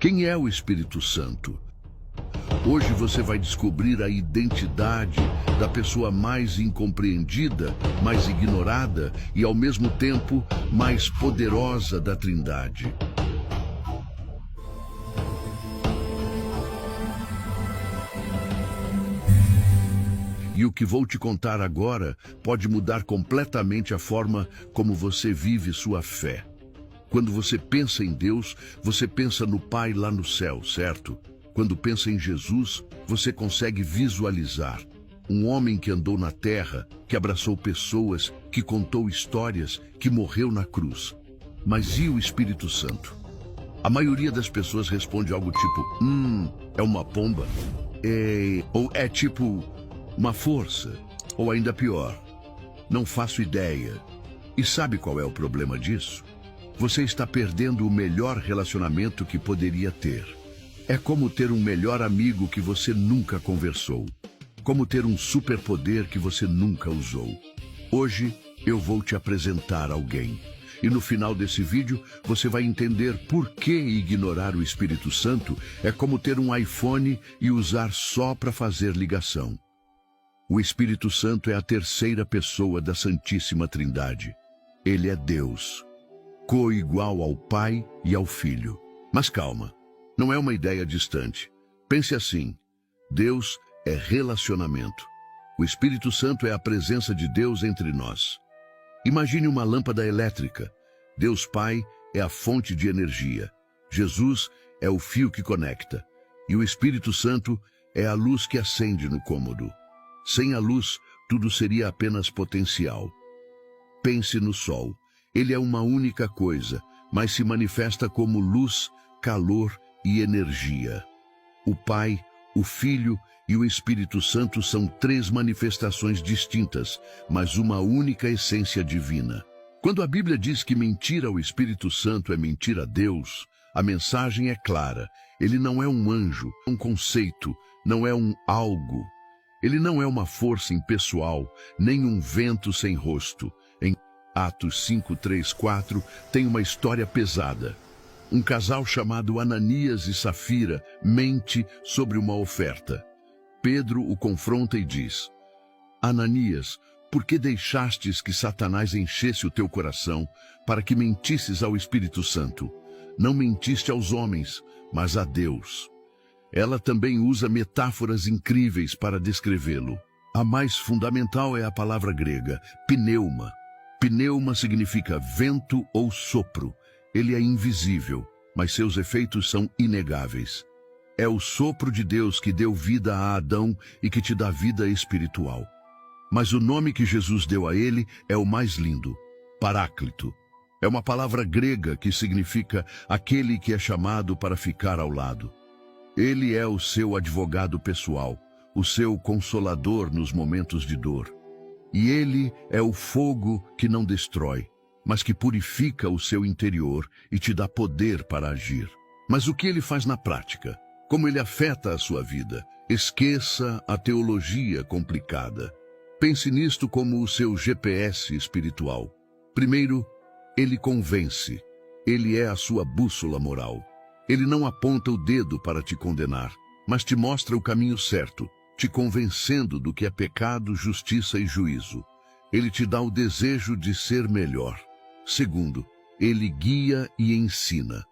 Quem é o Espírito Santo? Hoje você vai descobrir a identidade da pessoa mais incompreendida, mais ignorada e, ao mesmo tempo, mais poderosa da Trindade. E o que vou te contar agora pode mudar completamente a forma como você vive sua fé. Quando você pensa em Deus, você pensa no Pai lá no céu, certo? Quando pensa em Jesus, você consegue visualizar um homem que andou na terra, que abraçou pessoas, que contou histórias, que morreu na cruz. Mas e o Espírito Santo? A maioria das pessoas responde algo tipo, é uma pomba, ou é tipo uma força, ou ainda pior, não faço ideia. E sabe qual é o problema disso? Você está perdendo o melhor relacionamento que poderia ter. É como ter um melhor amigo que você nunca conversou. Como ter um superpoder que você nunca usou. Hoje eu vou te apresentar alguém. E no final desse vídeo você vai entender por que ignorar o Espírito Santo é como ter um iPhone e usar só para fazer ligação. O Espírito Santo é a terceira pessoa da Santíssima Trindade. Ele é Deus, coigual ao Pai e ao Filho. Mas calma, não é uma ideia distante. Pense assim, Deus é relacionamento. O Espírito Santo é a presença de Deus entre nós. Imagine uma lâmpada elétrica. Deus Pai é a fonte de energia. Jesus é o fio que conecta. E o Espírito Santo é a luz que acende no cômodo. Sem a luz, tudo seria apenas potencial. Pense no Sol. Ele é uma única coisa, mas se manifesta como luz, calor e energia. O Pai, o Filho e o Espírito Santo são três manifestações distintas, mas uma única essência divina. Quando a Bíblia diz que mentir ao Espírito Santo é mentir a Deus, a mensagem é clara. Ele não é um anjo, um conceito, não é um algo. Ele não é uma força impessoal, nem um vento sem rosto. Em Atos 5, 3, 4, tem uma história pesada. Um casal chamado Ananias e Safira mente sobre uma oferta. Pedro o confronta e diz, Ananias, por que deixastes que Satanás enchesse o teu coração para que mentisses ao Espírito Santo? Não mentiste aos homens, mas a Deus. Ela também usa metáforas incríveis para descrevê-lo. A mais fundamental é a palavra grega, pneuma. Pneuma significa vento ou sopro. Ele é invisível, mas seus efeitos são inegáveis. É o sopro de Deus que deu vida a Adão e que te dá vida espiritual. Mas o nome que Jesus deu a ele é o mais lindo, Paráclito. É uma palavra grega que significa aquele que é chamado para ficar ao lado. Ele é o seu advogado pessoal, o seu consolador nos momentos de dor. E ele é o fogo que não destrói, mas que purifica o seu interior e te dá poder para agir. Mas o que ele faz na prática? Como ele afeta a sua vida? Esqueça a teologia complicada. Pense nisto como o seu GPS espiritual. Primeiro, ele convence. Ele é a sua bússola moral. Ele não aponta o dedo para te condenar, mas te mostra o caminho certo, te convencendo do que é pecado, justiça e juízo. Ele te dá o desejo de ser melhor. Segundo, ele guia e ensina.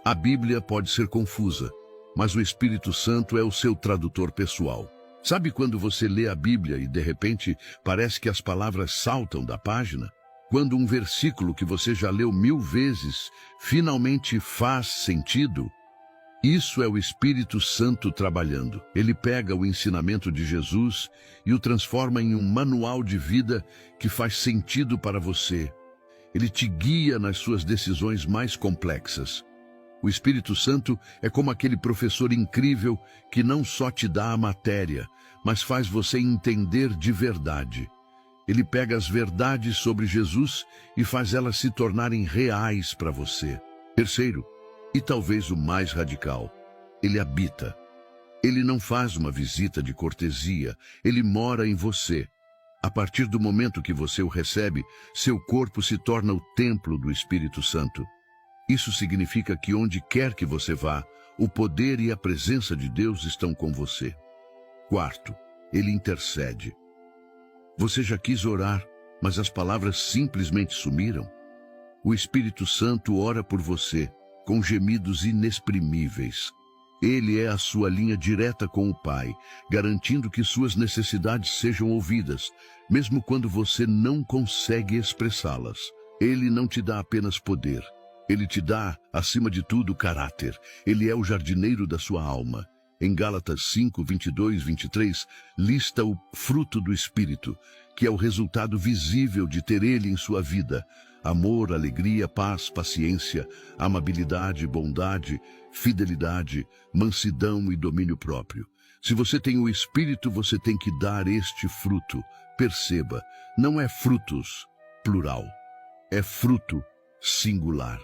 A Bíblia pode ser confusa, mas o Espírito Santo é o seu tradutor pessoal. Sabe quando você lê a Bíblia e, de repente, parece que as palavras saltam da página? Quando um versículo que você já leu 1000 vezes finalmente faz sentido? Isso é o Espírito Santo trabalhando. Ele pega o ensinamento de Jesus e o transforma em um manual de vida que faz sentido para você. Ele te guia nas suas decisões mais complexas. O Espírito Santo é como aquele professor incrível que não só te dá a matéria, mas faz você entender de verdade. Ele pega as verdades sobre Jesus e faz elas se tornarem reais para você. Terceiro, e talvez o mais radical, ele habita. Ele não faz uma visita de cortesia, ele mora em você. A partir do momento que você o recebe, seu corpo se torna o templo do Espírito Santo. Isso significa que onde quer que você vá, O poder e a presença de Deus estão com você. Quarto, ele intercede. Você já quis orar, mas as palavras simplesmente sumiram? O Espírito Santo ora por você, com gemidos inexprimíveis. Ele é a sua linha direta com o Pai, garantindo que suas necessidades sejam ouvidas, mesmo quando você não consegue expressá-las. Ele não te dá apenas poder. Ele te dá, acima de tudo, caráter. Ele é o jardineiro da sua alma. Em Gálatas 5, 22, 23, lista o fruto do Espírito, que é o resultado visível de ter ele em sua vida. Amor, alegria, paz, paciência, amabilidade, bondade, fidelidade, mansidão e domínio próprio. Se você tem o Espírito, você tem que dar este fruto. Perceba, não é frutos, plural. É fruto, singular.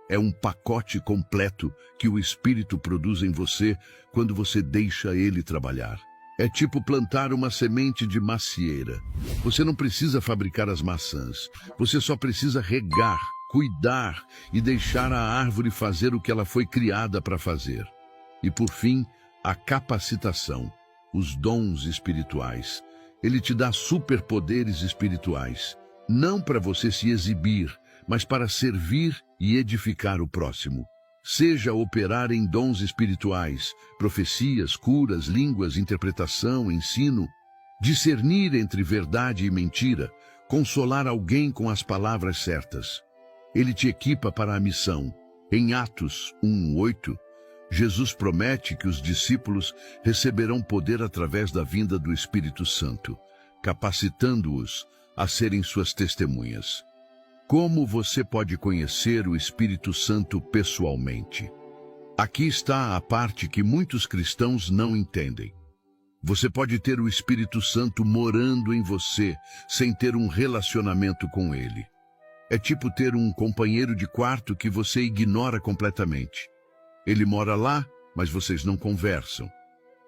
É um pacote completo que o Espírito produz em você quando você deixa ele trabalhar. É tipo plantar uma semente de macieira. Você não precisa fabricar as maçãs. Você só precisa regar, cuidar e deixar a árvore fazer o que ela foi criada para fazer. E por fim, a capacitação, os dons espirituais. Ele te dá superpoderes espirituais, não para você se exibir, mas para servir e edificar o próximo. Seja operar em dons espirituais, profecias, curas, línguas, interpretação, ensino, discernir entre verdade e mentira, consolar alguém com as palavras certas. Ele te equipa para a missão. Em Atos 1:8, Jesus promete que os discípulos receberão poder através da vinda do Espírito Santo, capacitando-os a serem suas testemunhas. Como você pode conhecer o Espírito Santo pessoalmente? Aqui está a parte que muitos cristãos não entendem. Você pode ter o Espírito Santo morando em você, sem ter um relacionamento com ele. É tipo ter um companheiro de quarto que você ignora completamente. Ele mora lá, mas vocês não conversam.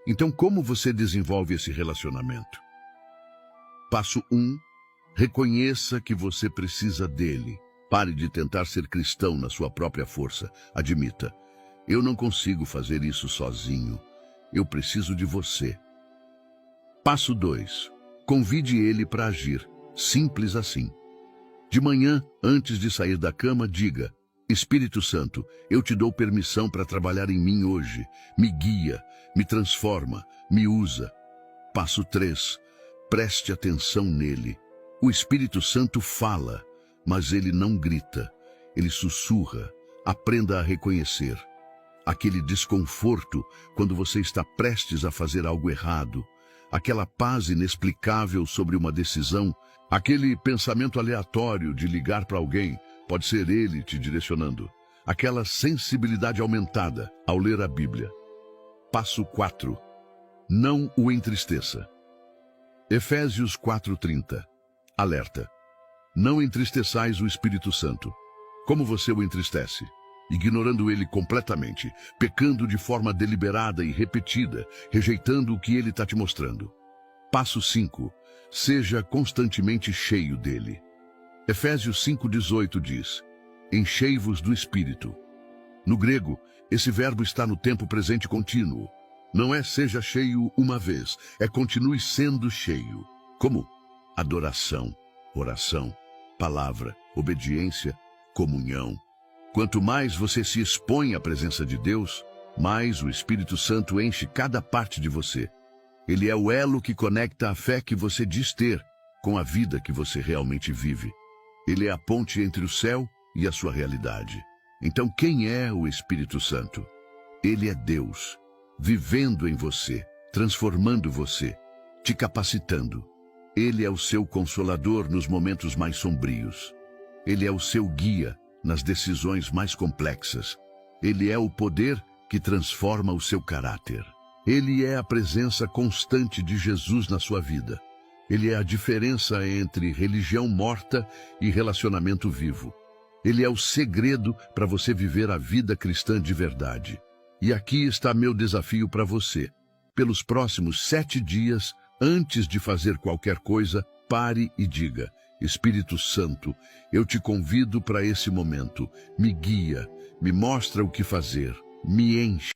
Então, como você desenvolve esse relacionamento? Passo 1. Reconheça que você precisa dele. Pare de tentar ser cristão na sua própria força. Admita, eu não consigo fazer isso sozinho. Eu preciso de você. Passo 2. Convide ele para agir. Simples assim. De manhã, antes de sair da cama, diga: Espírito Santo, eu te dou permissão para trabalhar em mim hoje. Me guia, me transforma, me usa. Passo 3. Preste atenção nele. O Espírito Santo fala, mas ele não grita. Ele sussurra. Aprenda a reconhecer. Aquele desconforto quando você está prestes a fazer algo errado. Aquela paz inexplicável sobre uma decisão. Aquele pensamento aleatório de ligar para alguém. Pode ser ele te direcionando. Aquela sensibilidade aumentada ao ler a Bíblia. Passo 4. Não o entristeça. Efésios 4:30. Alerta. Não entristeçais o Espírito Santo. Como você o entristece? Ignorando ele completamente, pecando de forma deliberada e repetida, rejeitando o que ele está te mostrando. Passo 5. Seja constantemente cheio dele. Efésios 5:18 diz: Enchei-vos do Espírito. No grego, esse verbo está no tempo presente contínuo. Não é seja cheio uma vez, é continue sendo cheio. Como? Adoração, oração, palavra, obediência, comunhão. Quanto mais você se expõe à presença de Deus, mais o Espírito Santo enche cada parte de você. Ele é o elo que conecta a fé que você diz ter com a vida que você realmente vive. Ele é a ponte entre o céu e a sua realidade. Então, quem é o Espírito Santo? Ele é Deus, vivendo em você, transformando você, te capacitando. Ele é o seu consolador nos momentos mais sombrios. Ele é o seu guia nas decisões mais complexas. Ele é o poder que transforma o seu caráter. Ele é a presença constante de Jesus na sua vida. Ele é a diferença entre religião morta e relacionamento vivo. Ele é o segredo para você viver a vida cristã de verdade. E aqui está meu desafio para você. Pelos próximos 7 dias, antes de fazer qualquer coisa, pare e diga: Espírito Santo, eu te convido para esse momento. Me guia, me mostra o que fazer, me enche.